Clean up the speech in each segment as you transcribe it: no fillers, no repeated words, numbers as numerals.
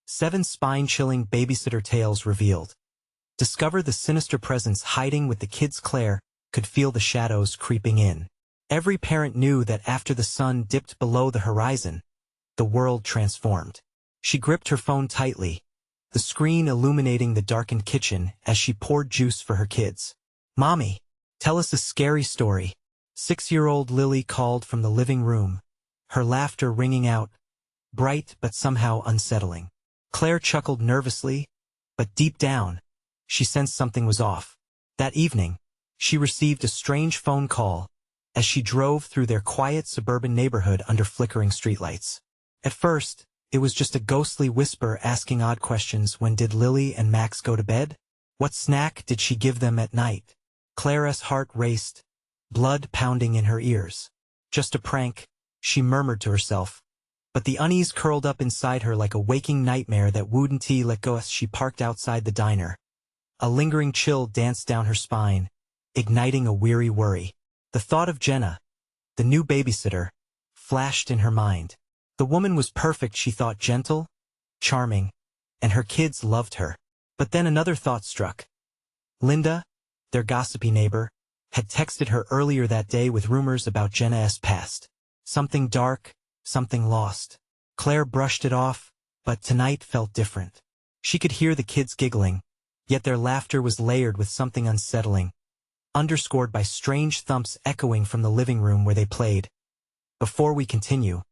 7 spine-chilling babysitter tales revealed. Discover the sinister presence hiding with the kids. Claire could feel the shadows creeping in. Every parent knew that after the sun dipped below the horizon, the world transformed. She gripped her phone tightly, the screen illuminating the darkened kitchen as she poured juice for her kids. "Mommy, tell us a scary story." 6-year-old Lily called from the living room, her laughter ringing out, bright but somehow unsettling. Claire chuckled nervously, but deep down, she sensed something was off. That evening, she received a strange phone call as she drove through their quiet suburban neighborhood under flickering streetlights. At first, it was just a ghostly whisper asking odd questions. When did Lily and Max go to bed? What snack did she give them at night? Claire's heart raced, blood pounding in her ears. Just a prank, she murmured to herself. But the unease curled up inside her like a waking nightmare that wouldn't let go as she parked outside the diner. A lingering chill danced down her spine, igniting a weary worry. The thought of Jenna, the new babysitter, flashed in her mind. The woman was perfect, she thought, gentle, charming, and her kids loved her. But then another thought struck. Linda, their gossipy neighbor, had texted her earlier that day with rumors about Jenna's past. Something dark, something lost. Claire brushed it off, but tonight felt different. She could hear the kids giggling, yet their laughter was layered with something unsettling, underscored by strange thumps echoing from the living room where they played. Before we continue,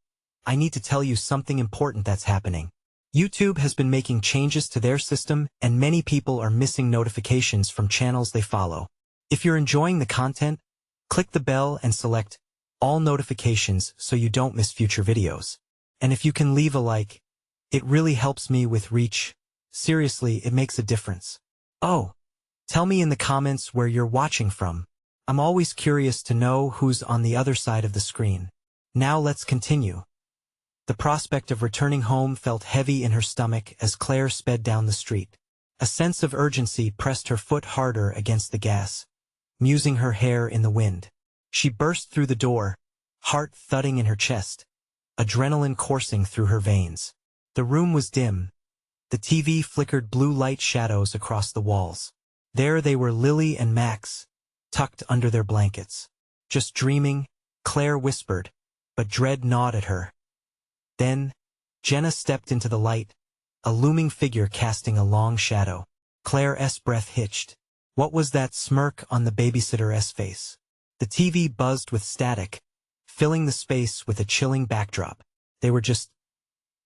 I need to tell you something important that's happening. YouTube has been making changes to their system, and many people are missing notifications from channels they follow. If you're enjoying the content, click the bell and select all notifications so you don't miss future videos. And if you can leave a like, it really helps me with reach. Seriously, it makes a difference. Oh, tell me in the comments where you're watching from. I'm always curious to know who's on the other side of the screen. Now let's continue. The prospect of returning home felt heavy in her stomach as Claire sped down the street. A sense of urgency pressed her foot harder against the gas, musing her hair in the wind. She burst through the door, heart thudding in her chest, adrenaline coursing through her veins. The room was dim. The TV flickered blue light shadows across the walls. There they were, Lily and Max, tucked under their blankets. "Just dreaming," Claire whispered, but dread gnawed at her. Then, Jenna stepped into the light, a looming figure casting a long shadow. Claire's breath hitched. What was that smirk on the babysitter's face? The TV buzzed with static, filling the space with a chilling backdrop. "They were just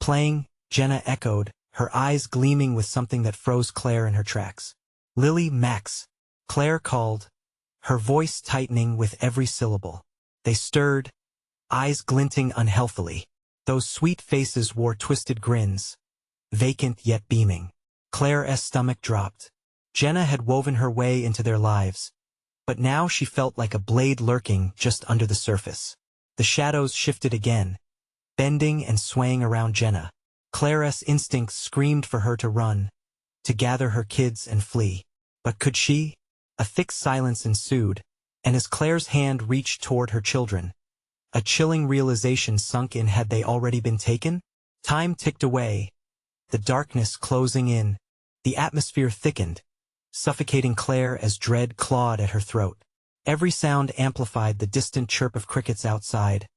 playing," Jenna echoed, her eyes gleaming with something that froze Claire in her tracks. "Lily, Max," Claire called, her voice tightening with every syllable. They stirred, eyes glinting unhealthily. Those sweet faces wore twisted grins, vacant yet beaming. Claire's stomach dropped. Jenna had woven her way into their lives, but now she felt like a blade lurking just under the surface. The shadows shifted again, bending and swaying around Jenna. Claire's instincts screamed for her to run, to gather her kids and flee. But could she? A thick silence ensued, and as Claire's hand reached toward her children, a chilling realization sunk in. Had they already been taken? Time ticked away, the darkness closing in. The atmosphere thickened, suffocating Claire as dread clawed at her throat. Every sound amplified: the distant chirp of crickets outside,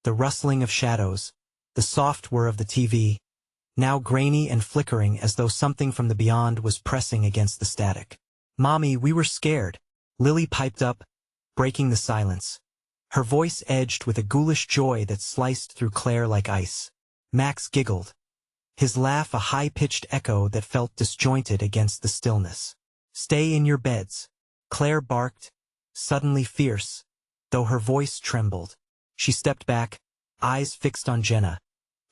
the rustling of shadows, the soft whir of the TV, now grainy and flickering as though something from the beyond was pressing against the static. "Mommy, we were scared," Lily piped up, breaking the silence. Her voice edged with a ghoulish joy that sliced through Claire like ice. Max giggled, his laugh a high-pitched echo that felt disjointed against the stillness. "Stay in your beds," Claire barked, suddenly fierce, though her voice trembled. She stepped back, eyes fixed on Jenna,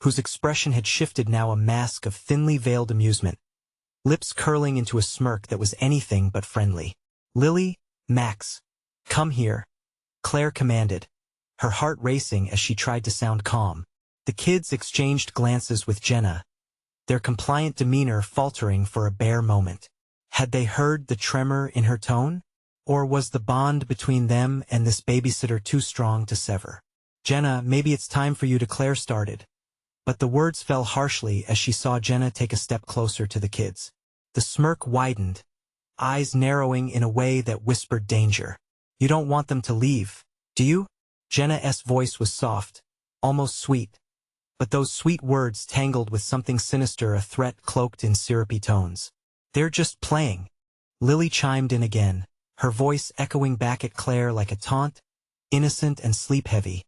whose expression had shifted, now a mask of thinly veiled amusement, lips curling into a smirk that was anything but friendly. "Lily, Max, come here," Claire commanded, her heart racing as she tried to sound calm. The kids exchanged glances with Jenna, their compliant demeanor faltering for a bare moment. Had they heard the tremor in her tone? Or was the bond between them and this babysitter too strong to sever? "Jenna, maybe it's time for you to," Claire started, But the words fell harshly as she saw Jenna take a step closer to the kids. The smirk widened, eyes narrowing in a way that whispered danger. You don't want them to leave, do you? Jenna's voice was soft, almost sweet. But those sweet words tangled with something sinister, a threat cloaked in syrupy tones. They're just playing. Lily chimed in again, her voice echoing back at Claire like a taunt, innocent and sleep-heavy,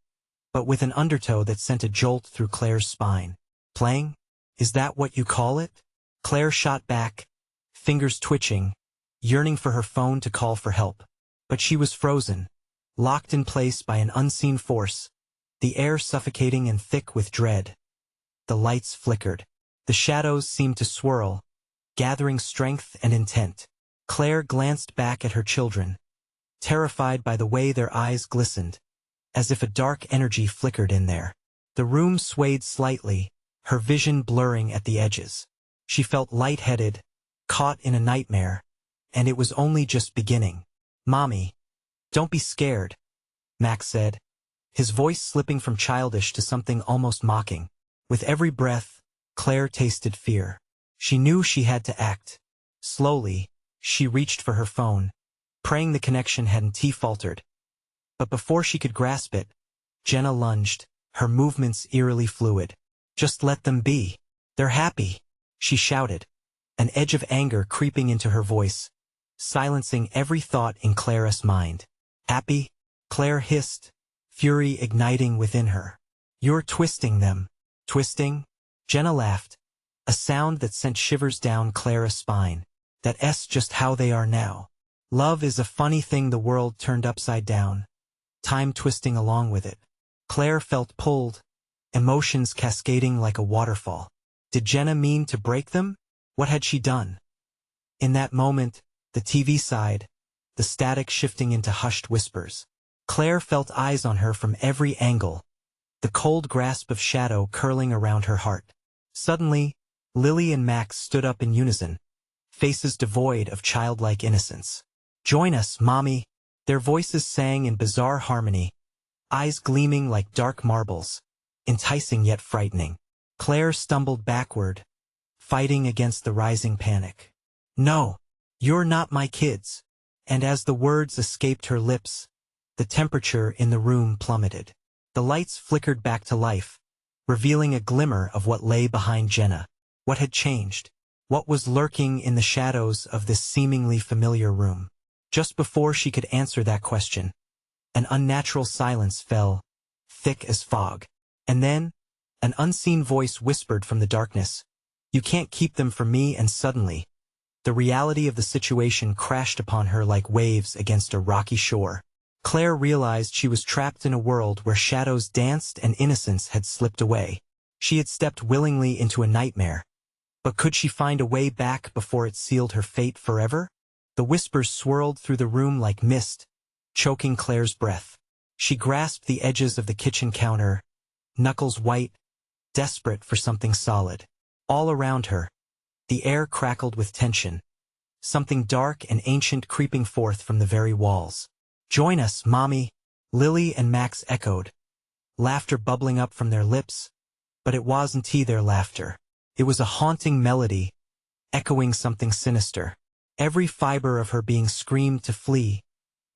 but with an undertow that sent a jolt through Claire's spine. Playing? Is that what you call it? Claire shot back, fingers twitching, yearning for her phone to call for help. But she was frozen, locked in place by an unseen force, the air suffocating and thick with dread. The lights flickered. The shadows seemed to swirl, gathering strength and intent. Claire glanced back at her children, terrified by the way their eyes glistened, as if a dark energy flickered in there. The room swayed slightly, her vision blurring at the edges. She felt lightheaded, caught in a nightmare, and it was only just beginning. Mommy, don't be scared, Max said, his voice slipping from childish to something almost mocking. With every breath, Claire tasted fear. She knew she had to act. Slowly, she reached for her phone, praying the connection hadn't faltered. But before she could grasp it, Jenna lunged, her movements eerily fluid. Just let them be. They're happy, she shouted, an edge of anger creeping into her voice, silencing every thought in Claire's mind. Happy? Claire hissed, fury igniting within her. You're twisting them. Twisting? Jenna laughed, a sound that sent shivers down Claire's spine. That's just how they are now. Love is a funny thing, the world turned upside down, time twisting along with it. Claire felt pulled, emotions cascading like a waterfall. Did Jenna mean to break them? What had she done? In that moment, the TV sighed, the static shifting into hushed whispers. Claire felt eyes on her from every angle, the cold grasp of shadow curling around her heart. Suddenly, Lily and Max stood up in unison, faces devoid of childlike innocence. Join us, Mommy, their voices sang in bizarre harmony, eyes gleaming like dark marbles, enticing yet frightening. Claire stumbled backward, fighting against the rising panic. No, you're not my kids. And as the words escaped her lips, the temperature in the room plummeted. The lights flickered back to life, revealing a glimmer of what lay behind Jenna. What had changed? What was lurking in the shadows of this seemingly familiar room? Just before she could answer that question, an unnatural silence fell, thick as fog. And then, an unseen voice whispered from the darkness, "You can't keep them from me," and suddenly, the reality of the situation crashed upon her like waves against a rocky shore. Claire realized she was trapped in a world where shadows danced and innocence had slipped away. She had stepped willingly into a nightmare. But could she find a way back before it sealed her fate forever? The whispers swirled through the room like mist, choking Claire's breath. She grasped the edges of the kitchen counter, knuckles white, desperate for something solid. All around her, the air crackled with tension, something dark and ancient creeping forth from the very walls. Join us, Mommy, Lily and Max echoed, laughter bubbling up from their lips, but it wasn't their laughter. It was a haunting melody, echoing something sinister. Every fiber of her being screamed to flee,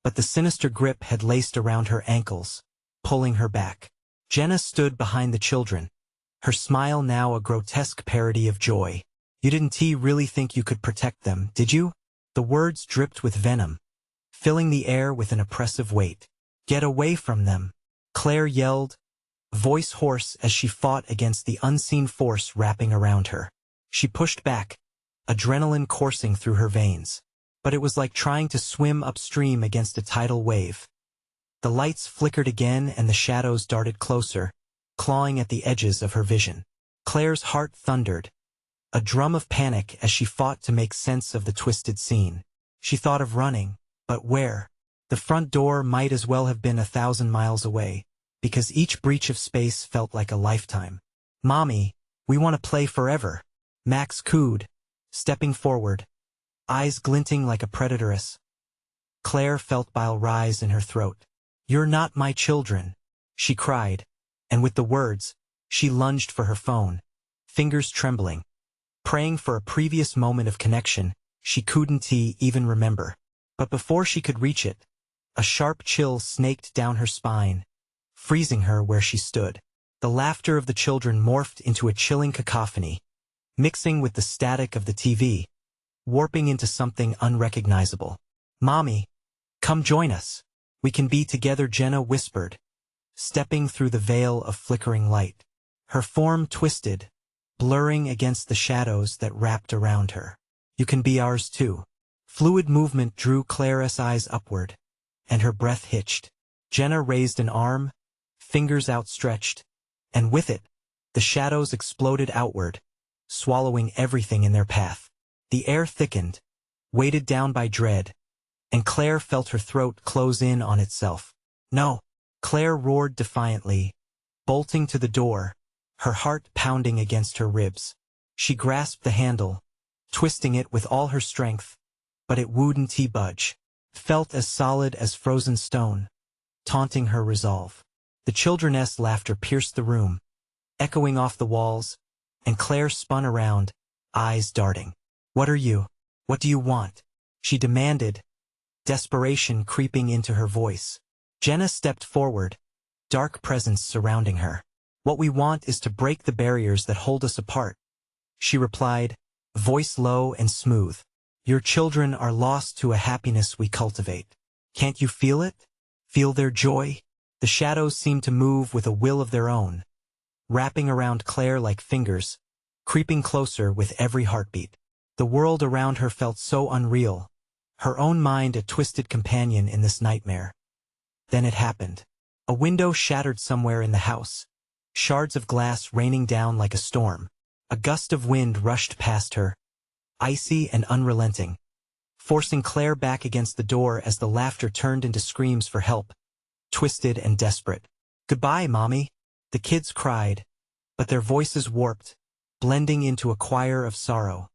but the sinister grip had laced around her ankles, pulling her back. Jenna stood behind the children, her smile now a grotesque parody of joy. You didn't really think you could protect them, did you? The words dripped with venom, filling the air with an oppressive weight. Get away from them, Claire yelled, voice hoarse as she fought against the unseen force wrapping around her. She pushed back, adrenaline coursing through her veins. But it was like trying to swim upstream against a tidal wave. The lights flickered again and the shadows darted closer, clawing at the edges of her vision. Claire's heart thundered, a drum of panic as she fought to make sense of the twisted scene. She thought of running, but where? The front door might as well have been 1,000 miles away, because each breach of space felt like a lifetime. Mommy, we want to play forever, Max cooed, stepping forward, eyes glinting like a predatoress. Claire felt bile rise in her throat. You're not my children, she cried, and with the words, She lunged for her phone, fingers trembling, praying for a previous moment of connection she couldn't even remember. But before she could reach it, a sharp chill snaked down her spine, freezing her where she stood. The laughter of the children morphed into a chilling cacophony, mixing with the static of the TV, warping into something unrecognizable. "Mommy, come join us. We can be together," Jenna whispered, stepping through the veil of flickering light. Her form twisted, blurring against the shadows that wrapped around her. "You can be ours too." Fluid movement drew Claire's eyes upward, and her breath hitched. Jenna raised an arm, fingers outstretched, and with it, the shadows exploded outward, swallowing everything in their path. The air thickened, weighted down by dread, and Claire felt her throat close in on itself. "No!" Claire roared defiantly, bolting to the door, her heart pounding against her ribs. She grasped the handle, twisting it with all her strength, but it wouldn't budge. Felt as solid as frozen stone, taunting her resolve. The children's laughter pierced the room, echoing off the walls, and Claire spun around, eyes darting. "What are you? What do you want?" she demanded, desperation creeping into her voice. Jenna stepped forward, dark presence surrounding her. "What we want is to break the barriers that hold us apart," she replied, voice low and smooth. "Your children are lost to a happiness we cultivate. Can't you feel it? Feel their joy?" The shadows seemed to move with a will of their own, wrapping around Claire like fingers, creeping closer with every heartbeat. The world around her felt so unreal, her own mind a twisted companion in this nightmare. Then it happened. A window shattered somewhere in the house, shards of glass raining down like a storm. A gust of wind rushed past her, icy and unrelenting, forcing Claire back against the door as the laughter turned into screams for help, twisted and desperate. "Goodbye, Mommy," the kids cried, but their voices warped, blending into a choir of sorrow.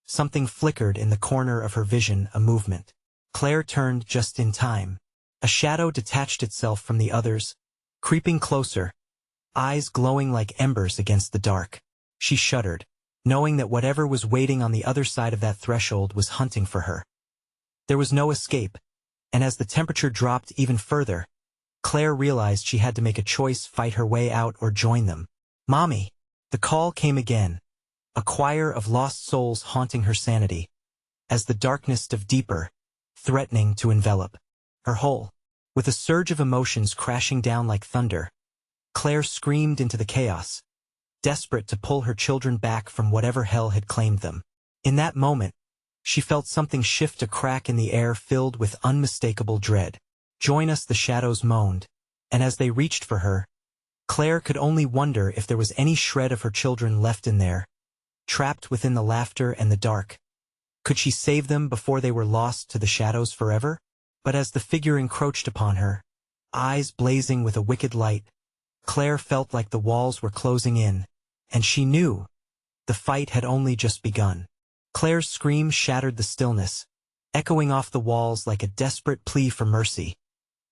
Something flickered in the corner of her vision, a movement. Claire turned just in time. A shadow detached itself from the others, creeping closer, eyes glowing like embers against the dark. She shuddered, knowing that whatever was waiting on the other side of that threshold was hunting for her. There was no escape, and as the temperature dropped even further, Claire realized she had to make a choice: fight her way out or join them. "Mommy!" The call came again, a choir of lost souls haunting her sanity, as the darkness dove deeper, threatening to envelop her whole. With a surge of emotions crashing down like thunder, Claire screamed into the chaos, desperate to pull her children back from whatever hell had claimed them. In that moment, she felt something shift, a crack in the air filled with unmistakable dread. "Join us," the shadows moaned, and as they reached for her, Claire could only wonder if there was any shred of her children left in there, trapped within the laughter and the dark. Could she save them before they were lost to the shadows forever? But as the figure encroached upon her, eyes blazing with a wicked light, Claire felt like the walls were closing in, and she knew the fight had only just begun. Claire's scream shattered the stillness, echoing off the walls like a desperate plea for mercy,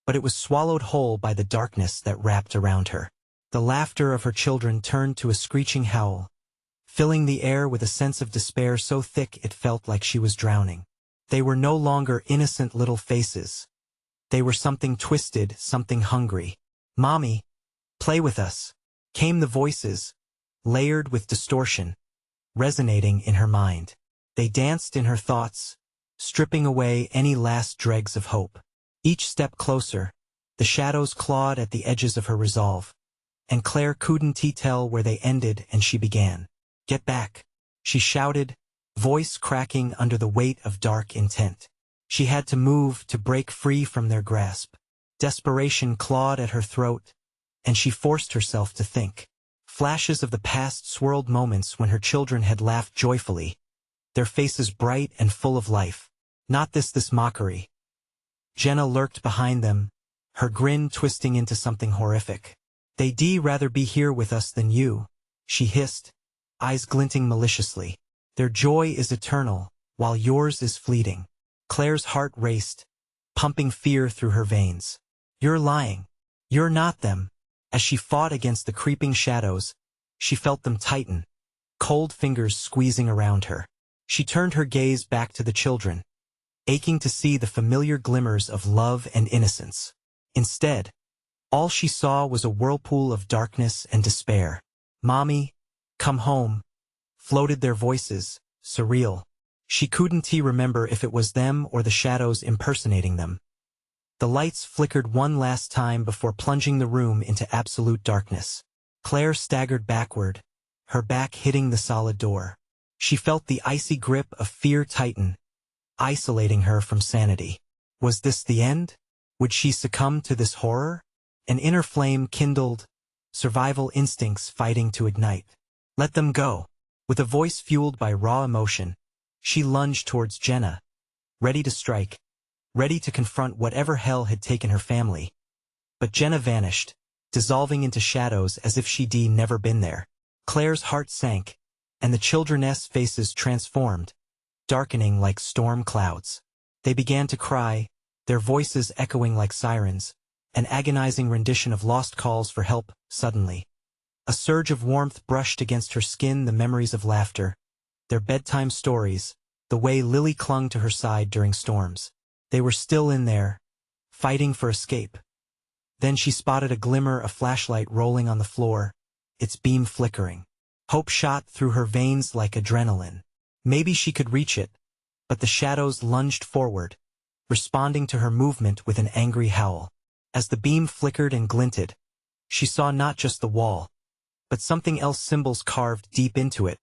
but it was swallowed whole by the darkness that wrapped around her. The laughter of her children turned to a screeching howl, filling the air with a sense of despair so thick it felt like she was drowning. They were no longer innocent little faces. They were something twisted, something hungry. "Mommy, play with us," came the voices, layered with distortion, resonating in her mind. They danced in her thoughts, stripping away any last dregs of hope. Each step closer, the shadows clawed at the edges of her resolve, and Claire couldn't tell where they ended and she began. "Get back," she shouted, voice cracking under the weight of dark intent. She had to move to break free from their grasp. Desperation clawed at her throat, and she forced herself to think. Flashes of the past swirled, moments when her children had laughed joyfully, their faces bright and full of life. Not this mockery. Jenna lurked behind them, her grin twisting into something horrific. "They'd rather be here with us than you," she hissed, eyes glinting maliciously. "Their joy is eternal, while yours is fleeting." Claire's heart raced, pumping fear through her veins. "You're lying. You're not them." As she fought against the creeping shadows, she felt them tighten, cold fingers squeezing around her. She turned her gaze back to the children, aching to see the familiar glimmers of love and innocence. Instead, all she saw was a whirlpool of darkness and despair. "Mommy, come home," floated their voices, surreal. She couldn't remember if it was them or the shadows impersonating them. The lights flickered one last time before plunging the room into absolute darkness. Claire staggered backward, her back hitting the solid door. She felt the icy grip of fear tighten, isolating her from sanity. Was this the end? Would she succumb to this horror? An inner flame kindled, survival instincts fighting to ignite. "Let them go." With a voice fueled by raw emotion, she lunged towards Jenna, ready to strike, ready to confront whatever hell had taken her family. But Jenna vanished, dissolving into shadows as if she'd never been there. Claire's heart sank, and the children's faces transformed, darkening like storm clouds. They began to cry, their voices echoing like sirens, an agonizing rendition of lost calls for help. Suddenly, a surge of warmth brushed against her skin, the memories of laughter, their bedtime stories, the way Lily clung to her side during storms. They were still in there, fighting for escape. Then she spotted a glimmer, a flashlight rolling on the floor, its beam flickering. Hope shot through her veins like adrenaline. Maybe she could reach it, but the shadows lunged forward, responding to her movement with an angry howl. As the beam flickered and glinted, she saw not just the wall, but something else, symbols carved deep into it,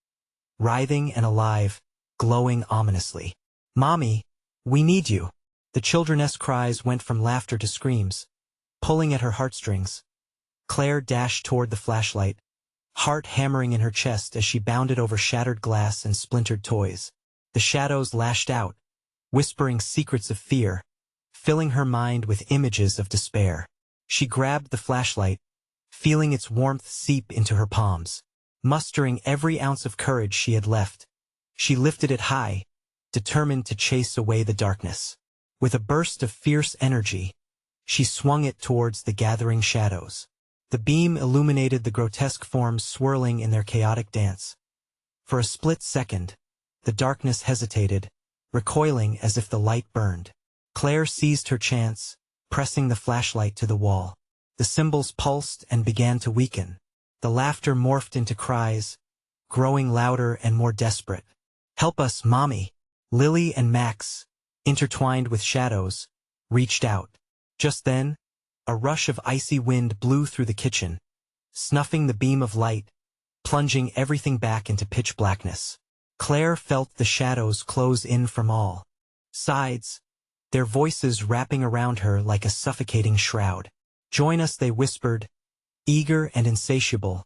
writhing and alive, glowing ominously. "Mommy, we need you." The children's cries went from laughter to screams, pulling at her heartstrings. Claire dashed toward the flashlight, heart hammering in her chest as she bounded over shattered glass and splintered toys. The shadows lashed out, whispering secrets of fear, filling her mind with images of despair. She grabbed the flashlight, feeling its warmth seep into her palms. Mustering every ounce of courage she had left, she lifted it high, determined to chase away the darkness. With a burst of fierce energy, she swung it towards the gathering shadows. The beam illuminated the grotesque forms swirling in their chaotic dance. For a split second, the darkness hesitated, recoiling as if the light burned. Claire seized her chance, pressing the flashlight to the wall. The symbols pulsed and began to weaken. The laughter morphed into cries, growing louder and more desperate. "Help us, Mommy!" Lily and Max, intertwined with shadows, reached out. Just then, a rush of icy wind blew through the kitchen, snuffing the beam of light, plunging everything back into pitch blackness. Claire felt the shadows close in from all sides, their voices wrapping around her like a suffocating shroud. "Join us," they whispered, eager and insatiable.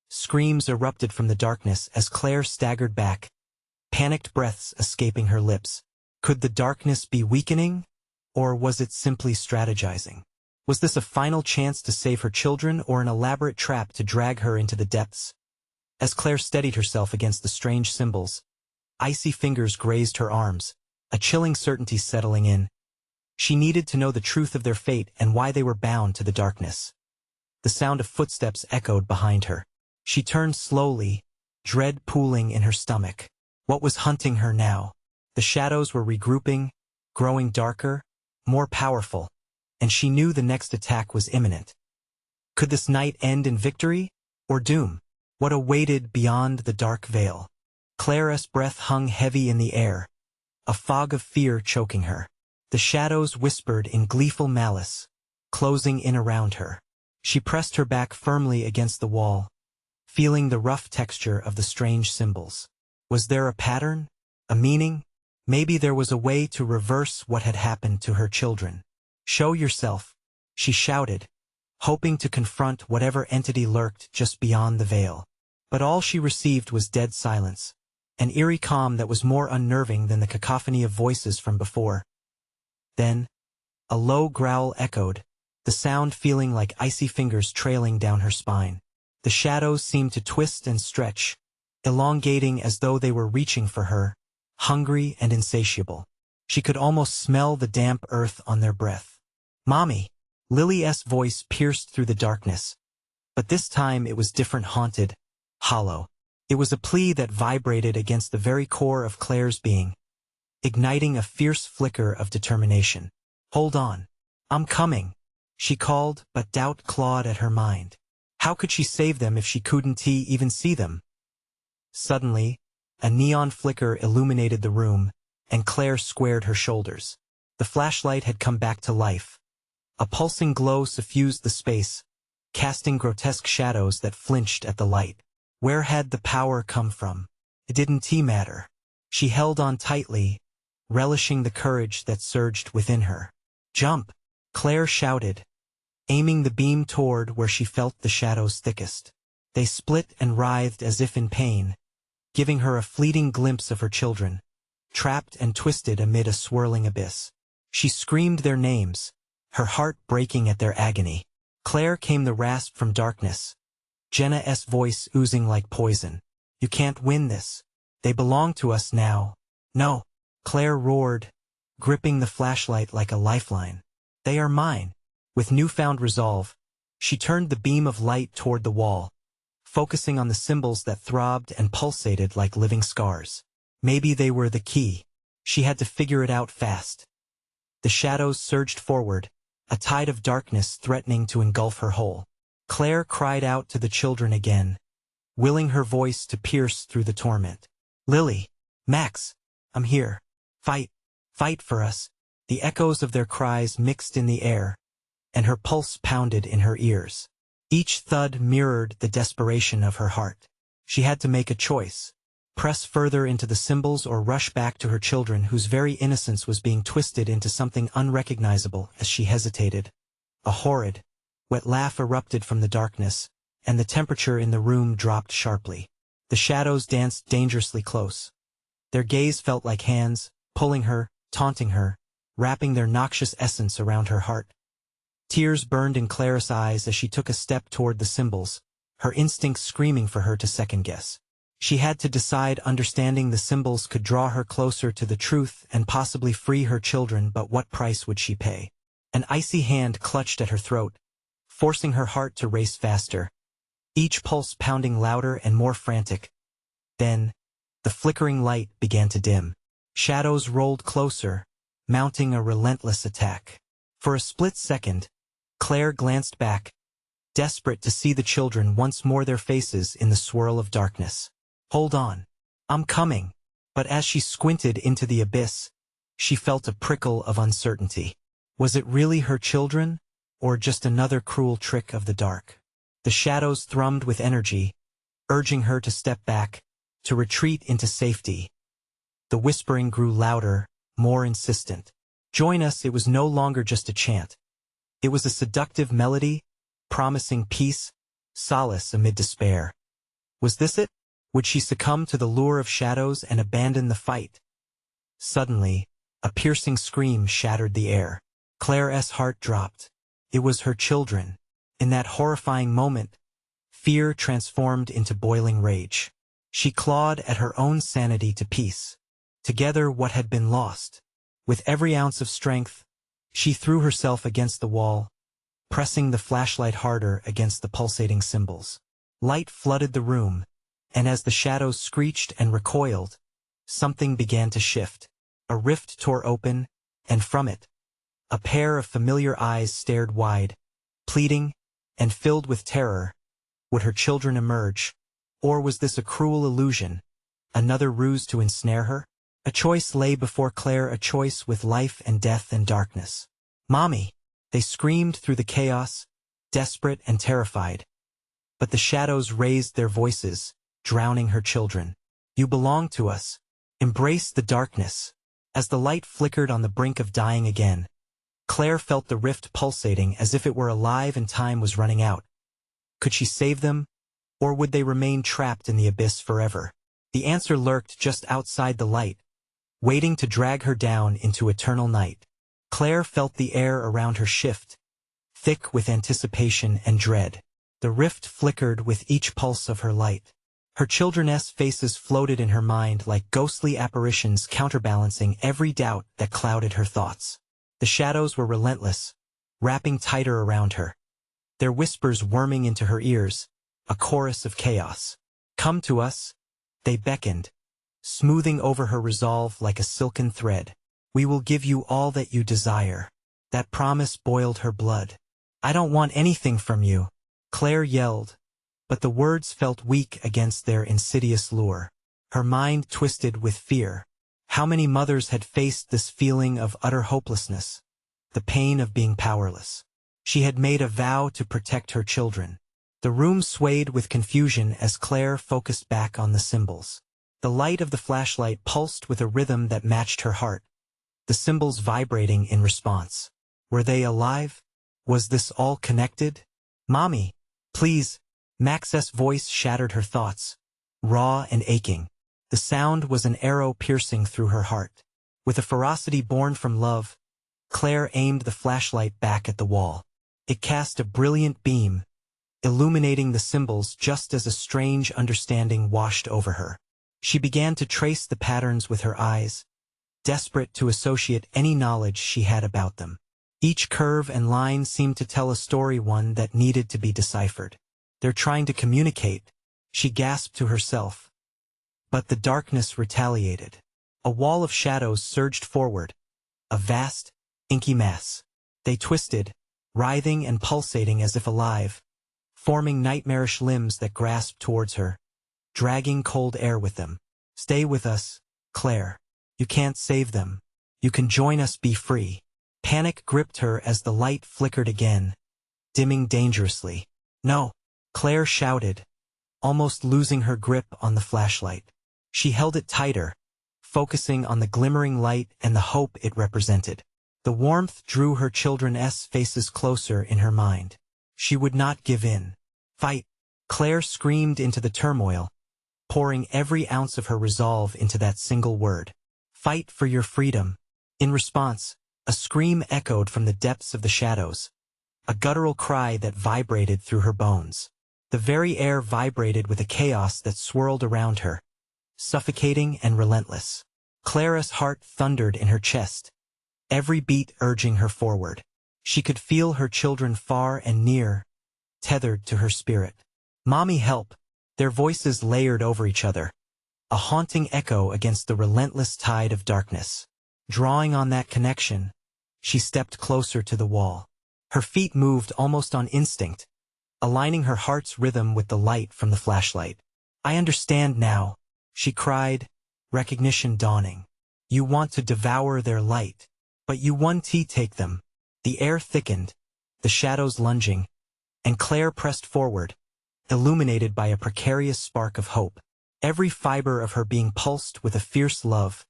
Screams erupted from the darkness as Claire staggered back, panicked breaths escaping her lips. Could the darkness be weakening, or was it simply strategizing? Was this a final chance to save her children or an elaborate trap to drag her into the depths? As Claire steadied herself against the strange symbols, icy fingers grazed her arms, a chilling certainty settling in. She needed to know the truth of their fate and why they were bound to the darkness. The sound of footsteps echoed behind her. She turned slowly, dread pooling in her stomach. What was hunting her now? The shadows were regrouping, growing darker, more powerful, and she knew the next attack was imminent. Could this night end in victory, or doom? What awaited beyond the dark veil? Claire's breath hung heavy in the air, a fog of fear choking her. The shadows whispered in gleeful malice, closing in around her. She pressed her back firmly against the wall, feeling the rough texture of the strange symbols. Was there a pattern? A meaning? Maybe there was a way to reverse what had happened to her children. "Show yourself," she shouted, hoping to confront whatever entity lurked just beyond the veil. But all she received was dead silence, an eerie calm that was more unnerving than the cacophony of voices from before. Then, a low growl echoed, the sound feeling like icy fingers trailing down her spine. The shadows seemed to twist and stretch, elongating as though they were reaching for her, hungry and insatiable. She could almost smell the damp earth on their breath. "Mommy!" Lily's voice pierced through the darkness, But this time it was different, haunted, hollow. It was a plea that vibrated against the very core of Claire's being, igniting a fierce flicker of determination. "Hold on. I'm coming," she called, but doubt clawed at her mind. How could she save them if she couldn't even see them? Suddenly, a neon flicker illuminated the room, and Claire squared her shoulders. The flashlight had come back to life. A pulsing glow suffused the space, casting grotesque shadows that flinched at the light. Where had the power come from? It didn't matter. She held on tightly, relishing the courage that surged within her. "Jump!" Claire shouted, aiming the beam toward where she felt the shadows thickest. They split and writhed as if in pain, giving her a fleeting glimpse of her children, trapped and twisted amid a swirling abyss. She screamed their names, her heart breaking at their agony. Claire came the rasp from darkness, Jenna's voice oozing like poison. "You can't win this. They belong to us now." "No," Claire roared, gripping the flashlight like a lifeline. "They are mine." With newfound resolve, she turned the beam of light toward the wall, focusing on the symbols that throbbed and pulsated like living scars. Maybe they were the key. She had to figure it out fast. The shadows surged forward, a tide of darkness threatening to engulf her whole. Claire cried out to the children again, willing her voice to pierce through the torment. "Lily, Max, I'm here. Fight, fight for us." The echoes of their cries mixed in the air, and her pulse pounded in her ears. Each thud mirrored the desperation of her heart. She had to make a choice: press further into the symbols or rush back to her children whose very innocence was being twisted into something unrecognizable. As she hesitated, a horrid, wet laugh erupted from the darkness, and the temperature in the room dropped sharply. The shadows danced dangerously close. Their gaze felt like hands, pulling her, taunting her, wrapping their noxious essence around her heart. Tears burned in Claire's eyes as she took a step toward the symbols, her instincts screaming for her to second-guess. She had to decide. Understanding the symbols could draw her closer to the truth and possibly free her children, but what price would she pay? An icy hand clutched at her throat, forcing her heart to race faster, each pulse pounding louder and more frantic. Then, the flickering light began to dim. Shadows rolled closer, mounting a relentless attack. For a split second, Claire glanced back, desperate to see the children once more, their faces in the swirl of darkness. "Hold on. I'm coming." But as she squinted into the abyss, she felt a prickle of uncertainty. Was it really her children, or just another cruel trick of the dark? The shadows thrummed with energy, urging her to step back, to retreat into safety. The whispering grew louder, more insistent. "Join us." It was no longer just a chant. It was a seductive melody, promising peace, solace amid despair. Was this it? Would she succumb to the lure of shadows and abandon the fight? Suddenly, a piercing scream shattered the air. Claire's heart dropped. It was her children. In that horrifying moment, fear transformed into boiling rage. She clawed at her own sanity to piece together what had been lost. With every ounce of strength, she threw herself against the wall, pressing the flashlight harder against the pulsating symbols. Light flooded the room, and as the shadows screeched and recoiled, something began to shift. A rift tore open, and from it, a pair of familiar eyes stared wide, pleading, and filled with terror. Would her children emerge? Or was this a cruel illusion, another ruse to ensnare her? A choice lay before Claire, a choice with life and death and darkness. "Mommy!" They screamed through the chaos, desperate and terrified. But the shadows raised their voices, drowning her children. "You belong to us. Embrace the darkness." As the light flickered on the brink of dying again, Claire felt the rift pulsating as if it were alive and time was running out. Could she save them, or would they remain trapped in the abyss forever? The answer lurked just outside the light, waiting to drag her down into eternal night. Claire felt the air around her shift, thick with anticipation and dread. The rift flickered with each pulse of her light. Her children's faces floated in her mind like ghostly apparitions, counterbalancing every doubt that clouded her thoughts. The shadows were relentless, wrapping tighter around her. their whispers worming into her ears, a chorus of chaos. "Come to us," they beckoned, smoothing over her resolve like a silken thread. "We will give you all that you desire." That promise boiled her blood. "I don't want anything from you," Claire yelled, but the words felt weak against their insidious lure. Her mind twisted with fear. How many mothers had faced this feeling of utter hopelessness, the pain of being powerless? She had made a vow to protect her children. The room swayed with confusion as Claire focused back on the symbols. The light of the flashlight pulsed with a rhythm that matched her heart, the symbols vibrating in response. Were they alive? Was this all connected? "Mommy, please," Max's voice shattered her thoughts, raw and aching. The sound was an arrow piercing through her heart. With a ferocity born from love, Claire aimed the flashlight back at the wall. It cast a brilliant beam, illuminating the symbols just as a strange understanding washed over her. She began to trace the patterns with her eyes, desperate to associate any knowledge she had about them. Each curve and line seemed to tell a story, one that needed to be deciphered. "They're trying to communicate," she gasped to herself. But the darkness retaliated. A wall of shadows surged forward, a vast, inky mass. They twisted, writhing and pulsating as if alive, forming nightmarish limbs that grasped towards her, dragging cold air with them. "Stay with us, Claire. You can't save them. You can join us, be free." Panic gripped her as the light flickered again, dimming dangerously. "No!" Claire shouted, almost losing her grip on the flashlight. She held it tighter, focusing on the glimmering light and the hope it represented. The warmth drew her children's faces closer in her mind. She would not give in. "Fight!" Claire screamed into the turmoil, pouring every ounce of her resolve into that single word. "Fight for your freedom." In response, a scream echoed from the depths of the shadows, a guttural cry that vibrated through her bones. The very air vibrated with a chaos that swirled around her, suffocating and relentless. Clara's heart thundered in her chest, every beat urging her forward. She could feel her children far and near, tethered to her spirit. "Mommy, help!" Their voices layered over each other, a haunting echo against the relentless tide of darkness. Drawing on that connection, she stepped closer to the wall. Her feet moved almost on instinct, aligning her heart's rhythm with the light from the flashlight. "I understand now," she cried, recognition dawning. "You want to devour their light, but you won't take them." The air thickened, the shadows lunging, and Claire pressed forward, illuminated by a precarious spark of hope. Every fiber of her being pulsed with a fierce love,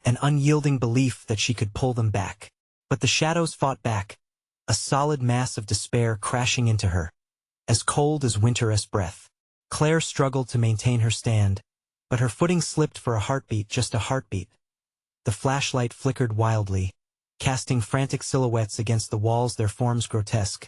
an unyielding belief that she could pull them back. But the shadows fought back, a solid mass of despair crashing into her, as cold as winter's breath. Claire struggled to maintain her stand, but her footing slipped for a heartbeat, just a heartbeat. The flashlight flickered wildly, casting frantic silhouettes against the walls, their forms grotesque,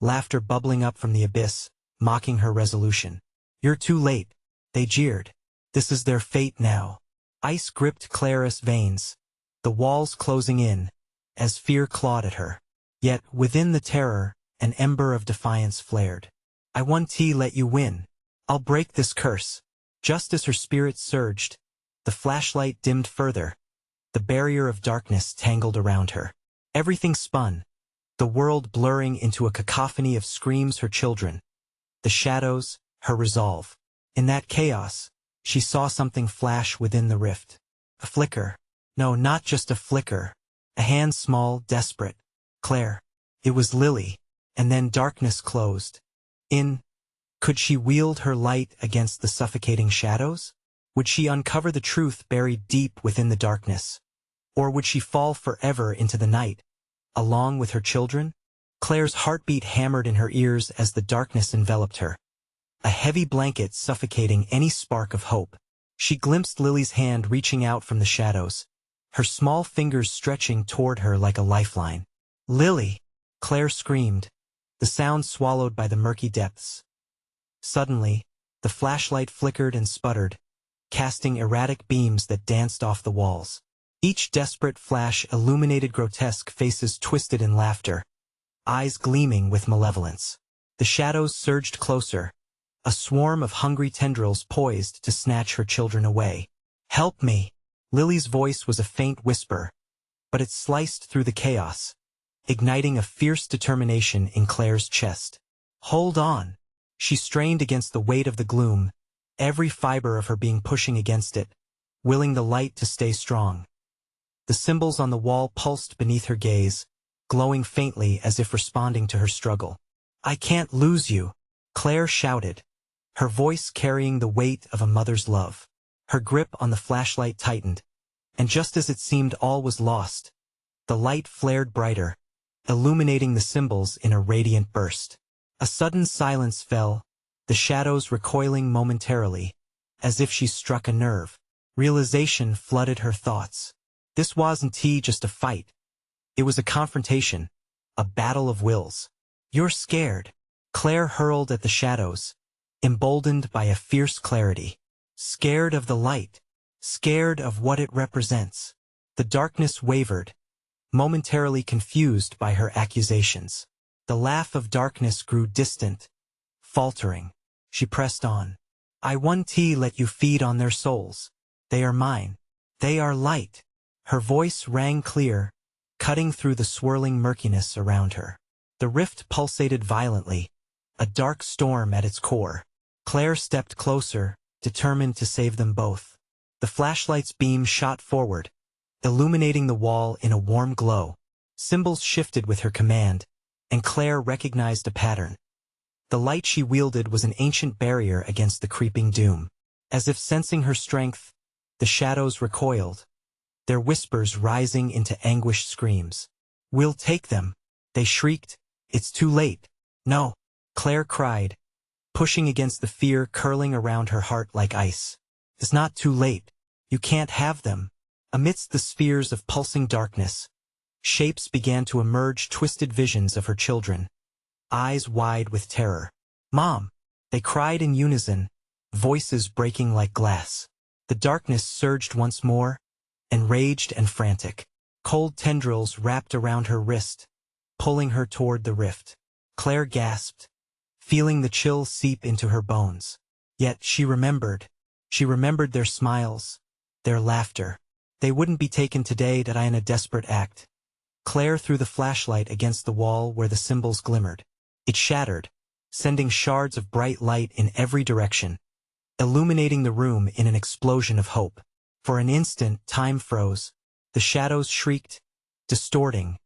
laughter bubbling up from the abyss, mocking her resolution. "You're too late," they jeered. "This is their fate now." Ice gripped Clara's veins, the walls closing in, as fear clawed at her. Yet, within the terror, an ember of defiance flared. "I won't let you win. I'll break this curse." Just as her spirit surged, the flashlight dimmed further, the barrier of darkness tangled around her. Everything spun, the world blurring into a cacophony of screams, her children, the shadows, her resolve. In that chaos, she saw something flash within the rift. A flicker. No, not just a flicker. A hand, small, desperate. Claire. It was Lily. And then darkness closed in. Could she wield her light against the suffocating shadows? Would she uncover the truth buried deep within the darkness? Or would she fall forever into the night, along with her children? Claire's heartbeat hammered in her ears as the darkness enveloped her, a heavy blanket suffocating any spark of hope. She glimpsed Lily's hand reaching out from the shadows, her small fingers stretching toward her like a lifeline. "Lily!" Claire screamed, the sound swallowed by the murky depths. Suddenly, the flashlight flickered and sputtered, casting erratic beams that danced off the walls. Each desperate flash illuminated grotesque faces twisted in laughter, eyes gleaming with malevolence. The shadows surged closer, a swarm of hungry tendrils poised to snatch her children away. "Help me!" Lily's voice was a faint whisper, but it sliced through the chaos, igniting a fierce determination in Claire's chest. "Hold on!" She strained against the weight of the gloom, every fiber of her being pushing against it, willing the light to stay strong. The symbols on the wall pulsed beneath her gaze, glowing faintly as if responding to her struggle. "I can't lose you!" Claire shouted, her voice carrying the weight of a mother's love. Her grip on the flashlight tightened, and just as it seemed all was lost, the light flared brighter, illuminating the symbols in a radiant burst. A sudden silence fell, the shadows recoiling momentarily, as if she struck a nerve. Realization flooded her thoughts. This wasn't just a fight. It was a confrontation, a battle of wills. "You're scared," Claire hurled at the shadows, emboldened by a fierce clarity. "Scared of the light. Scared of what it represents." The darkness wavered, momentarily confused by her accusations. The laugh of darkness grew distant, faltering. She pressed on. "I won't let you feed on their souls. They are mine. They are light." Her voice rang clear, cutting through the swirling murkiness around her. The rift pulsated violently, a dark storm at its core. Claire stepped closer, determined to save them both. The flashlight's beam shot forward, illuminating the wall in a warm glow. Symbols shifted with her command, and Claire recognized a pattern. The light she wielded was an ancient barrier against the creeping doom. As if sensing her strength, the shadows recoiled, their whispers rising into anguished screams. "We'll take them," they shrieked. "It's too late." "No," Claire cried, pushing against the fear curling around her heart like ice. "It's not too late. You can't have them." Amidst the spheres of pulsing darkness, shapes began to emerge, twisted visions of her children, eyes wide with terror. "Mom!" they cried in unison, voices breaking like glass. The darkness surged once more, enraged and frantic. Cold tendrils wrapped around her wrist, pulling her toward the rift. Claire gasped, feeling the chill seep into her bones. Yet she remembered. She remembered their smiles, their laughter. They wouldn't be taken today, that I in a desperate act. Claire threw the flashlight against the wall where the symbols glimmered. It shattered, sending shards of bright light in every direction, illuminating the room in an explosion of hope. For an instant, time froze. The shadows shrieked, distorting,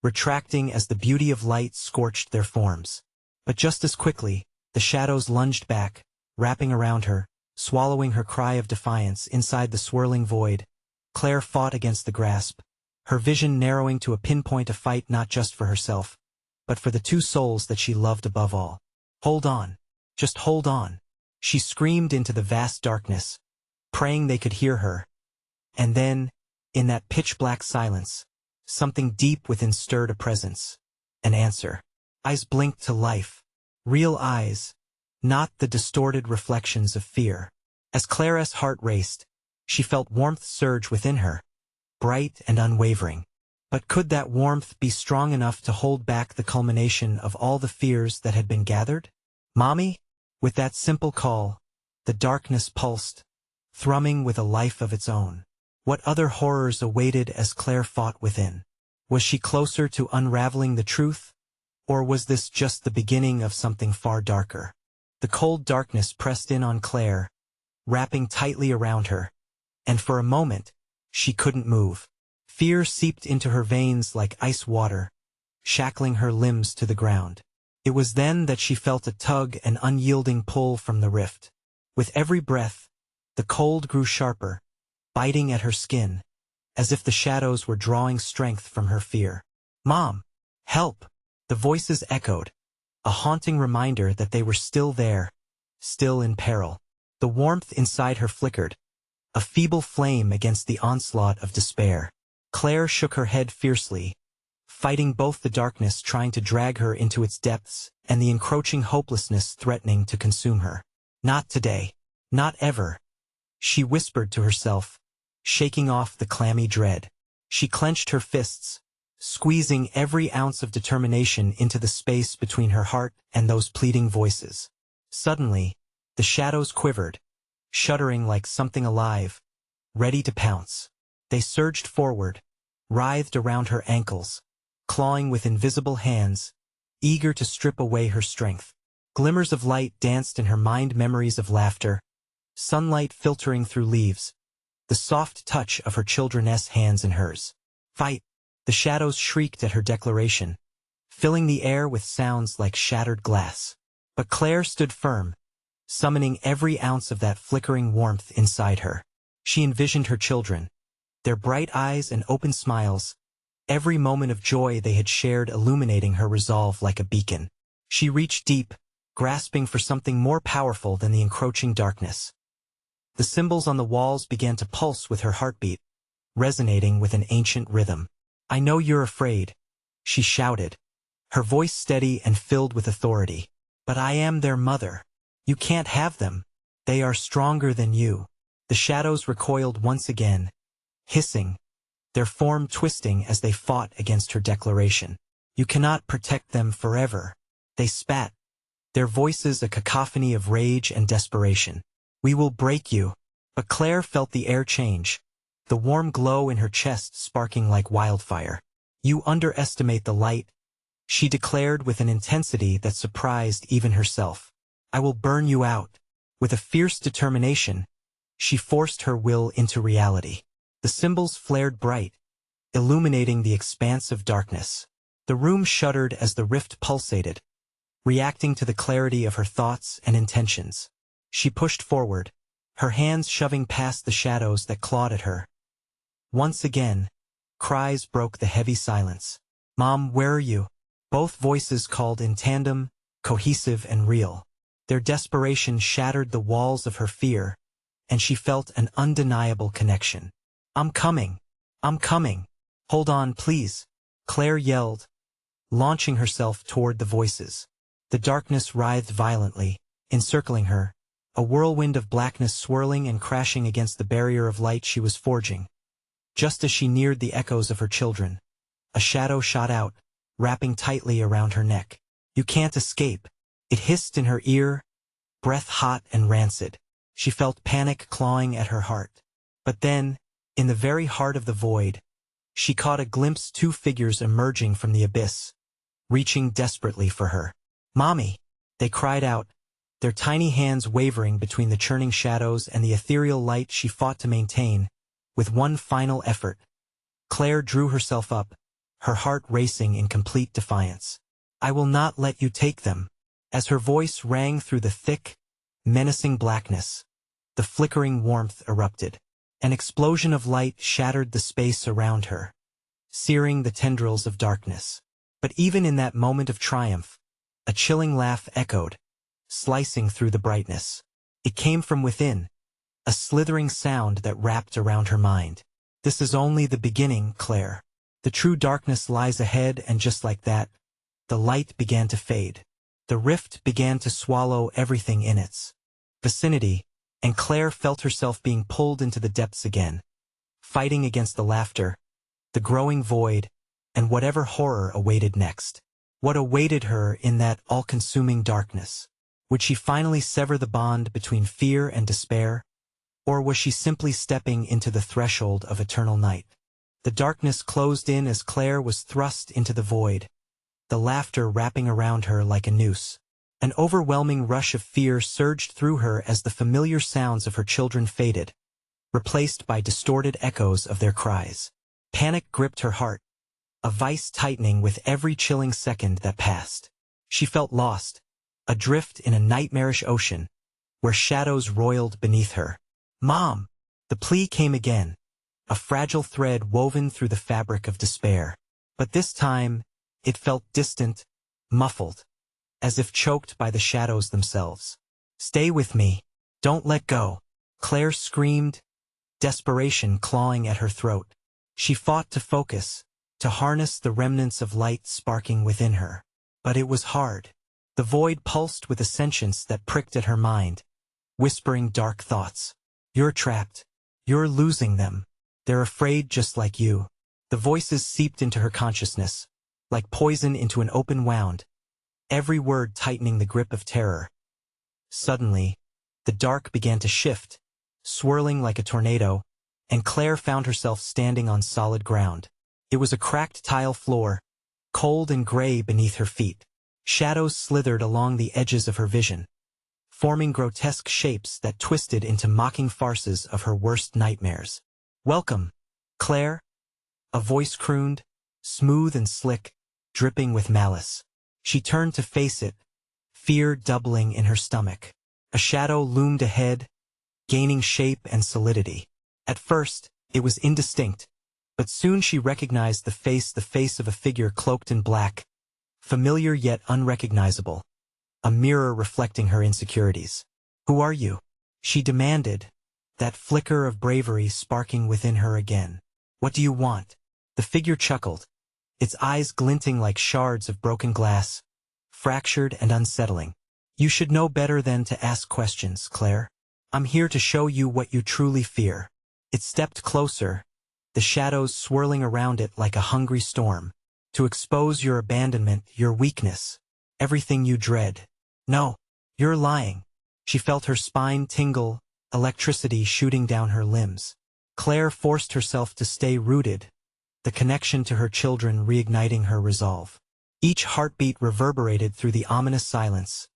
retracting as the beauty of light scorched their forms. But just as quickly, the shadows lunged back, wrapping around her, swallowing her cry of defiance inside the swirling void. Claire fought against the grasp, her vision narrowing to a pinpoint, a fight not just for herself, but for the two souls that she loved above all. "Hold on. Just hold on." She screamed into the vast darkness, praying they could hear her. And then, in that pitch-black silence, something deep within stirred a presence. An answer. Eyes blinked to life. Real eyes, not the distorted reflections of fear. As Claire's heart raced, she felt warmth surge within her, bright and unwavering. But could that warmth be strong enough to hold back the culmination of all the fears that had been gathered? "Mommy?" With that simple call, the darkness pulsed, thrumming with a life of its own. What other horrors awaited as Claire fought within? Was she closer to unraveling the truth? Or was this just the beginning of something far darker? The cold darkness pressed in on Claire, wrapping tightly around her, and for a moment, she couldn't move. Fear seeped into her veins like ice water, shackling her limbs to the ground. It was then that she felt a tug, an unyielding pull from the rift. With every breath, the cold grew sharper, biting at her skin, as if the shadows were drawing strength from her fear. "Mom! Help!" The voices echoed, a haunting reminder that they were still there, still in peril. The warmth inside her flickered, a feeble flame against the onslaught of despair. Claire shook her head fiercely, fighting both the darkness trying to drag her into its depths and the encroaching hopelessness threatening to consume her. "Not today. Not ever," she whispered to herself, shaking off the clammy dread. She clenched her fists, squeezing every ounce of determination into the space between her heart and those pleading voices. Suddenly, the shadows quivered, shuddering like something alive, ready to pounce. They surged forward, writhed around her ankles, clawing with invisible hands, eager to strip away her strength. Glimmers of light danced in her mind, memories of laughter, sunlight filtering through leaves, the soft touch of her children's hands in hers. Fight! The shadows shrieked at her declaration, filling the air with sounds like shattered glass. But Claire stood firm, summoning every ounce of that flickering warmth inside her. She envisioned her children, their bright eyes and open smiles, every moment of joy they had shared illuminating her resolve like a beacon. She reached deep, grasping for something more powerful than the encroaching darkness. The symbols on the walls began to pulse with her heartbeat, resonating with an ancient rhythm. "I know you're afraid," she shouted, her voice steady and filled with authority. "But I am their mother. You can't have them. They are stronger than you." The shadows recoiled once again, hissing, their form twisting as they fought against her declaration. "You cannot protect them forever," they spat, their voices a cacophony of rage and desperation. "We will break you." But Claire felt the air change, the warm glow in her chest sparking like wildfire. "You underestimate the light," she declared with an intensity that surprised even herself. "I will burn you out." With a fierce determination, she forced her will into reality. The symbols flared bright, illuminating the expanse of darkness. The room shuddered as the rift pulsated, reacting to the clarity of her thoughts and intentions. She pushed forward, her hands shoving past the shadows that clawed at her. Once again, cries broke the heavy silence. "Mom, where are you?" Both voices called in tandem, cohesive and real. Their desperation shattered the walls of her fear, and she felt an undeniable connection. "I'm coming. I'm coming. Hold on, please," Claire yelled, launching herself toward the voices. The darkness writhed violently, encircling her, a whirlwind of blackness swirling and crashing against the barrier of light she was forging. Just as she neared the echoes of her children, a shadow shot out, wrapping tightly around her neck. "You can't escape," it hissed in her ear, breath hot and rancid. She felt panic clawing at her heart. But then, in the very heart of the void, she caught a glimpse, two figures emerging from the abyss, reaching desperately for her. "Mommy!" they cried out, their tiny hands wavering between the churning shadows and the ethereal light she fought to maintain. With one final effort, Claire drew herself up, her heart racing in complete defiance. "I will not let you take them." As her voice rang through the thick, menacing blackness, the flickering warmth erupted. An explosion of light shattered the space around her, searing the tendrils of darkness. But even in that moment of triumph, a chilling laugh echoed, slicing through the brightness. It came from within, a slithering sound that wrapped around her mind. "This is only the beginning, Claire. The true darkness lies ahead," and just like that, the light began to fade. The rift began to swallow everything in its vicinity, and Claire felt herself being pulled into the depths again, fighting against the laughter, the growing void, and whatever horror awaited next. What awaited her in that all-consuming darkness? Would she finally sever the bond between fear and despair? Or was she simply stepping into the threshold of eternal night? The darkness closed in as Claire was thrust into the void, the laughter wrapping around her like a noose. An overwhelming rush of fear surged through her as the familiar sounds of her children faded, replaced by distorted echoes of their cries. Panic gripped her heart, a vice tightening with every chilling second that passed. She felt lost, adrift in a nightmarish ocean, where shadows roiled beneath her. "Mom!" The plea came again, a fragile thread woven through the fabric of despair. But this time, it felt distant, muffled, as if choked by the shadows themselves. "Stay with me. Don't let go," Claire screamed, desperation clawing at her throat. She fought to focus, to harness the remnants of light sparking within her. But it was hard. The void pulsed with a sentience that pricked at her mind, whispering dark thoughts. "You're trapped. You're losing them. They're afraid just like you." The voices seeped into her consciousness, like poison into an open wound, every word tightening the grip of terror. Suddenly, the dark began to shift, swirling like a tornado, and Claire found herself standing on solid ground. It was a cracked tile floor, cold and gray beneath her feet. Shadows slithered along the edges of her vision, forming grotesque shapes that twisted into mocking farces of her worst nightmares. "Welcome, Claire," a voice crooned, smooth and slick, dripping with malice. She turned to face it, fear doubling in her stomach. A shadow loomed ahead, gaining shape and solidity. At first, it was indistinct, but soon she recognized the face of a figure cloaked in black, familiar yet unrecognizable, a mirror reflecting her insecurities. "Who are you?" she demanded, that flicker of bravery sparking within her again. "What do you want?" The figure chuckled, its eyes glinting like shards of broken glass, fractured and unsettling. "You should know better than to ask questions, Claire. I'm here to show you what you truly fear." It stepped closer, the shadows swirling around it like a hungry storm. "To expose your abandonment, your weakness, everything you dread." "No, you're lying." She felt her spine tingle, electricity shooting down her limbs. Claire forced herself to stay rooted, the connection to her children reigniting her resolve. Each heartbeat reverberated through the ominous silence,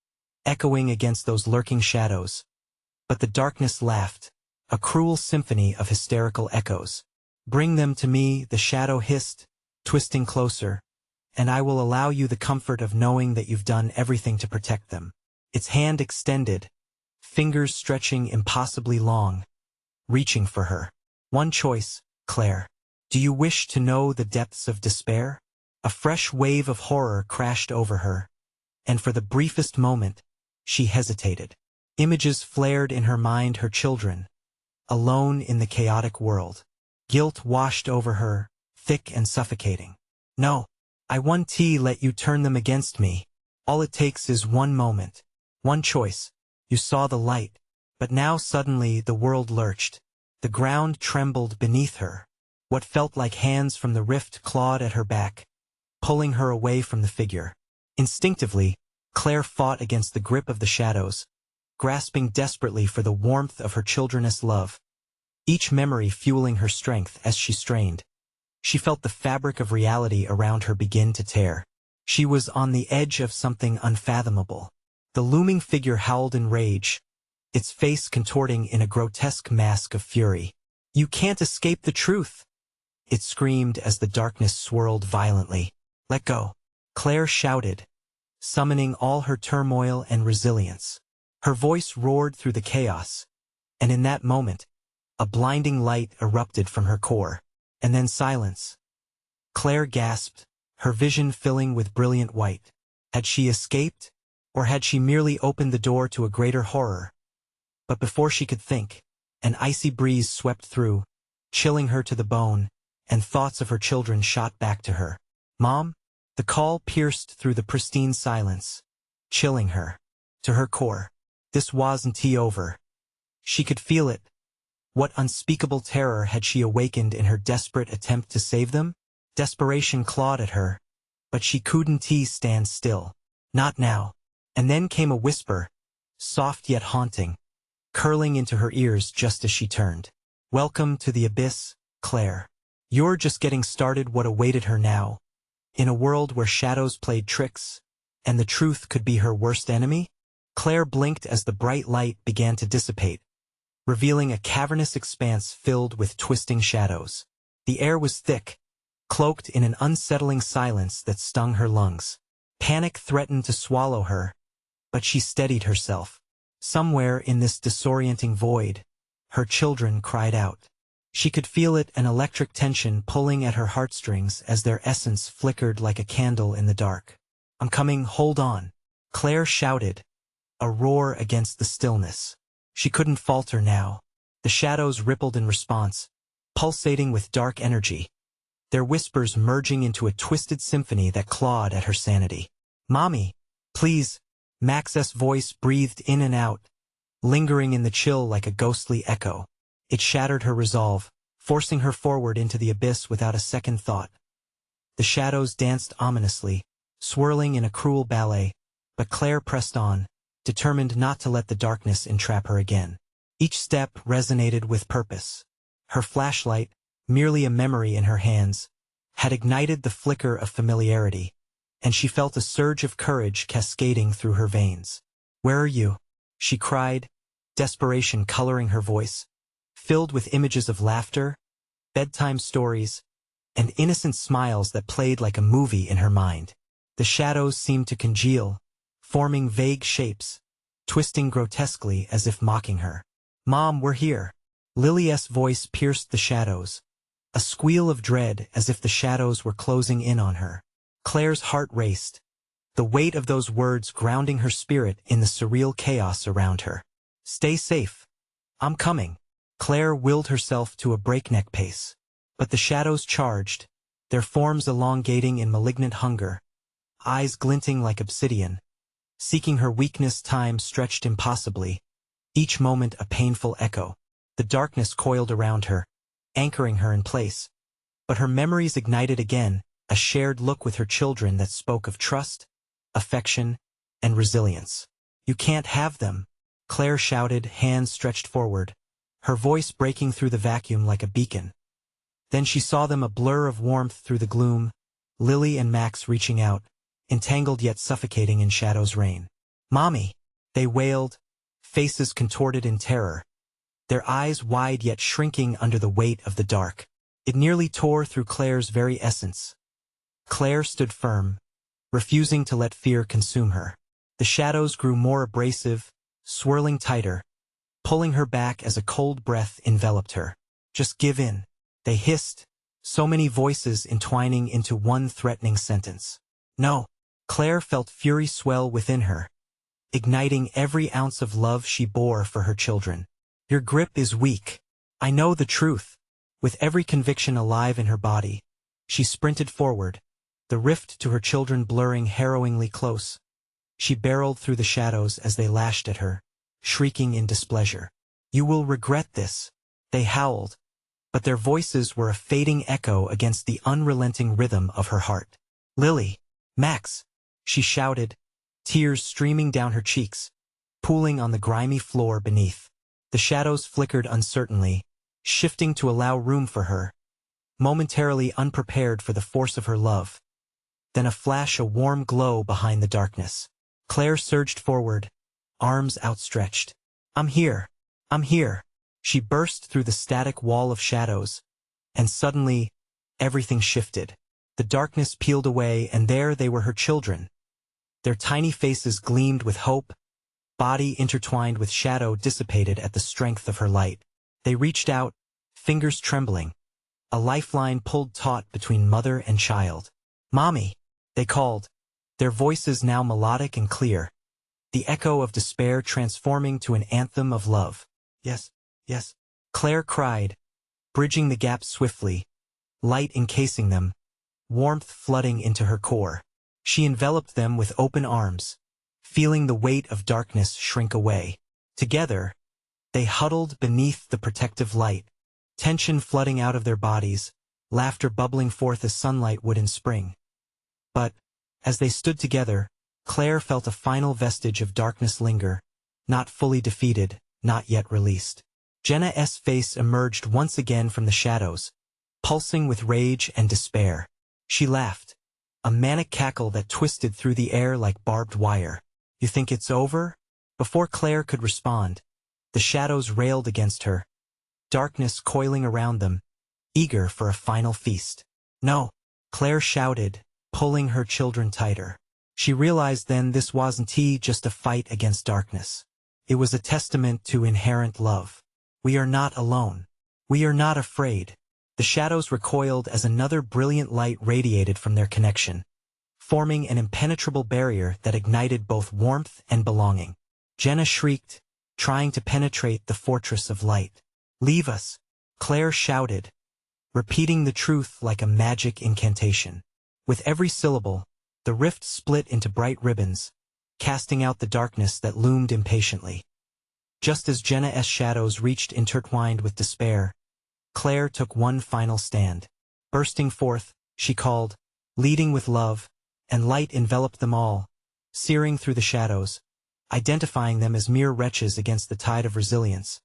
echoing against those lurking shadows. But the darkness laughed, a cruel symphony of hysterical echoes. "Bring them to me," the shadow hissed, twisting closer, "and I will allow you the comfort of knowing that you've done everything to protect them." Its hand extended, fingers stretching impossibly long, reaching for her. "One choice, Claire. Do you wish to know the depths of despair?" A fresh wave of horror crashed over her, and for the briefest moment, she hesitated. Images flared in her mind, her children, alone in the chaotic world. Guilt washed over her, thick and suffocating. "No, I won't let you turn them against me. All it takes is one moment, one choice." You saw the light, but now suddenly the world lurched. The ground trembled beneath her. What felt like hands from the rift clawed at her back, pulling her away from the figure. Instinctively, Claire fought against the grip of the shadows, grasping desperately for the warmth of her children's love, each memory fueling her strength as she strained. She felt the fabric of reality around her begin to tear. She was on the edge of something unfathomable. The looming figure howled in rage, its face contorting in a grotesque mask of fury. "You can't escape the truth!" it screamed as the darkness swirled violently. "Let go!" Claire shouted, summoning all her turmoil and resilience. Her voice roared through the chaos, and in that moment, a blinding light erupted from her core. And then silence. Claire gasped, her vision filling with brilliant white. Had she escaped, or had she merely opened the door to a greater horror? But before she could think, an icy breeze swept through, chilling her to the bone, and thoughts of her children shot back to her. "Mom?" The call pierced through the pristine silence, chilling her to her core. This wasn't over. She could feel it. What unspeakable terror had she awakened in her desperate attempt to save them? Desperation clawed at her, but she couldn't stand still. Not now. And then came a whisper, soft yet haunting, curling into her ears just as she turned. "Welcome to the abyss, Claire. You're just getting started." What awaited her now, in a world where shadows played tricks, and the truth could be her worst enemy? Claire blinked as the bright light began to dissipate, revealing a cavernous expanse filled with twisting shadows. The air was thick, cloaked in an unsettling silence that stung her lungs. Panic threatened to swallow her, but she steadied herself. Somewhere in this disorienting void, her children cried out. She could feel it, an electric tension pulling at her heartstrings as their essence flickered like a candle in the dark. "I'm coming, hold on," Claire shouted, a roar against the stillness. She couldn't falter now. The shadows rippled in response, pulsating with dark energy, their whispers merging into a twisted symphony that clawed at her sanity. "Mommy, please," Max's voice breathed in and out, lingering in the chill like a ghostly echo. It shattered her resolve, forcing her forward into the abyss without a second thought. The shadows danced ominously, swirling in a cruel ballet, but Claire pressed on, determined not to let the darkness entrap her again. Each step resonated with purpose. Her flashlight, merely a memory in her hands, had ignited the flicker of familiarity, and she felt a surge of courage cascading through her veins. "Where are you?" she cried, desperation coloring her voice, filled with images of laughter, bedtime stories, and innocent smiles that played like a movie in her mind. The shadows seemed to congeal, forming vague shapes, twisting grotesquely as if mocking her. "Mom, we're here." Lily's voice pierced the shadows, a squeal of dread as if the shadows were closing in on her. Claire's heart raced, the weight of those words grounding her spirit in the surreal chaos around her. "Stay safe. I'm coming." Claire willed herself to a breakneck pace. But the shadows charged, their forms elongating in malignant hunger, eyes glinting like obsidian. Seeking her weakness, time stretched impossibly, each moment a painful echo. The darkness coiled around her, anchoring her in place. But her memories ignited again, a shared look with her children that spoke of trust, affection, and resilience. "You can't have them," Claire shouted, hands stretched forward, her voice breaking through the vacuum like a beacon. Then she saw them, a blur of warmth through the gloom, Lily and Max reaching out, entangled yet suffocating in shadow's rain. "Mommy!" they wailed, faces contorted in terror, their eyes wide yet shrinking under the weight of the dark. It nearly tore through Claire's very essence. Claire stood firm, refusing to let fear consume her. The shadows grew more abrasive, swirling tighter, pulling her back as a cold breath enveloped her. "Just give in," they hissed, so many voices entwining into one threatening sentence. "No." Claire felt fury swell within her, igniting every ounce of love she bore for her children. "Your grip is weak. I know the truth." With every conviction alive in her body, she sprinted forward, the rift to her children blurring harrowingly close. She barreled through the shadows as they lashed at her, shrieking in displeasure. "You will regret this," they howled, but their voices were a fading echo against the unrelenting rhythm of her heart. "Lily! Max!" she shouted, tears streaming down her cheeks, pooling on the grimy floor beneath. The shadows flickered uncertainly, shifting to allow room for her, momentarily unprepared for the force of her love. Then a flash, a warm glow behind the darkness. Claire surged forward, arms outstretched. "I'm here. I'm here." She burst through the static wall of shadows, and suddenly, everything shifted. The darkness peeled away, and there they were, her children. Their tiny faces gleamed with hope, body intertwined with shadow dissipated at the strength of her light. They reached out, fingers trembling, a lifeline pulled taut between mother and child. "Mommy!" they called, their voices now melodic and clear, the echo of despair transforming to an anthem of love. "Yes, yes," Claire cried, bridging the gap swiftly, light encasing them, warmth flooding into her core. She enveloped them with open arms, feeling the weight of darkness shrink away. Together, they huddled beneath the protective light, tension flooding out of their bodies, laughter bubbling forth as sunlight would in spring. But, as they stood together, Claire felt a final vestige of darkness linger, not fully defeated, not yet released. Jenna's face emerged once again from the shadows, pulsing with rage and despair. She laughed, a manic cackle that twisted through the air like barbed wire. "You think it's over?" Before Claire could respond, the shadows railed against her, darkness coiling around them, eager for a final feast. "No!" Claire shouted, pulling her children tighter. She realized then this wasn't just a fight against darkness. It was a testament to inherent love. "We are not alone. We are not afraid." The shadows recoiled as another brilliant light radiated from their connection, forming an impenetrable barrier that ignited both warmth and belonging. Jenna shrieked, trying to penetrate the fortress of light. "Leave us," Claire shouted, repeating the truth like a magic incantation. With every syllable, the rift split into bright ribbons, casting out the darkness that loomed impatiently. Just as Jenna's shadows reached intertwined with despair, Claire took one final stand. Bursting forth, she called, leading with love, and light enveloped them all, searing through the shadows, identifying them as mere wretches against the tide of resilience.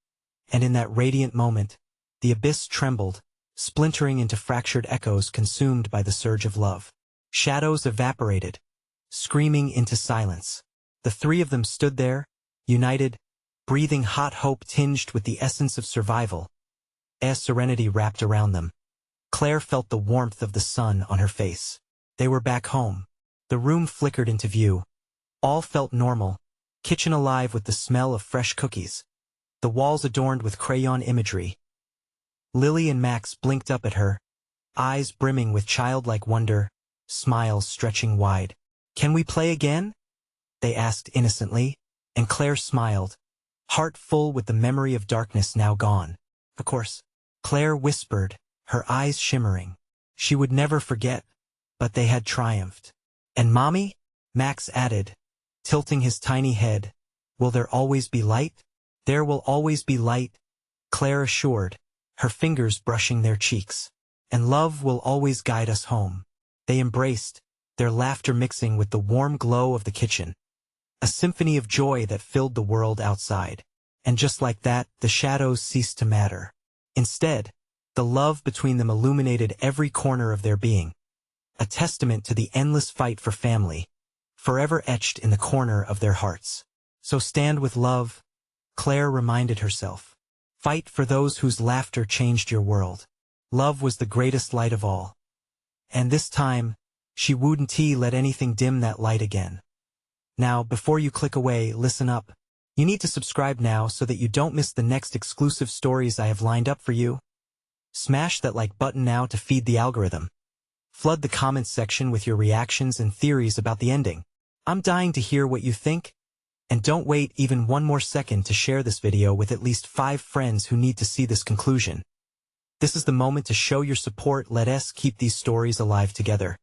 And in that radiant moment, the abyss trembled, splintering into fractured echoes consumed by the surge of love. Shadows evaporated, screaming into silence. The three of them stood there, united, breathing hot hope tinged with the essence of survival. As serenity wrapped around them, Claire felt the warmth of the sun on her face. They were back home. The room flickered into view. All felt normal, kitchen alive with the smell of fresh cookies. The walls adorned with crayon imagery. Lily and Max blinked up at her, eyes brimming with childlike wonder, smiles stretching wide. "Can we play again?" they asked innocently, and Claire smiled, heart full with the memory of darkness now gone. "Of course," Claire whispered, her eyes shimmering. She would never forget, but they had triumphed. "And Mommy?" Max added, tilting his tiny head, "will there always be light?" "There will always be light," Claire assured, her fingers brushing their cheeks. "And love will always guide us home." They embraced, their laughter mixing with the warm glow of the kitchen. A symphony of joy that filled the world outside. And just like that, the shadows ceased to matter. Instead, the love between them illuminated every corner of their being. A testament to the endless fight for family, forever etched in the corner of their hearts. So stand with love, Claire reminded herself. Fight for those whose laughter changed your world. Love was the greatest light of all. And this time, she wouldn't let anything dim that light again. Now, before you click away, listen up. You need to subscribe now so that you don't miss the next exclusive stories I have lined up for you. Smash that like button now to feed the algorithm. Flood the comments section with your reactions and theories about the ending. I'm dying to hear what you think. And don't wait even one more second to share this video with at least 5 friends who need to see this conclusion. This is the moment to show your support. Let us keep these stories alive together.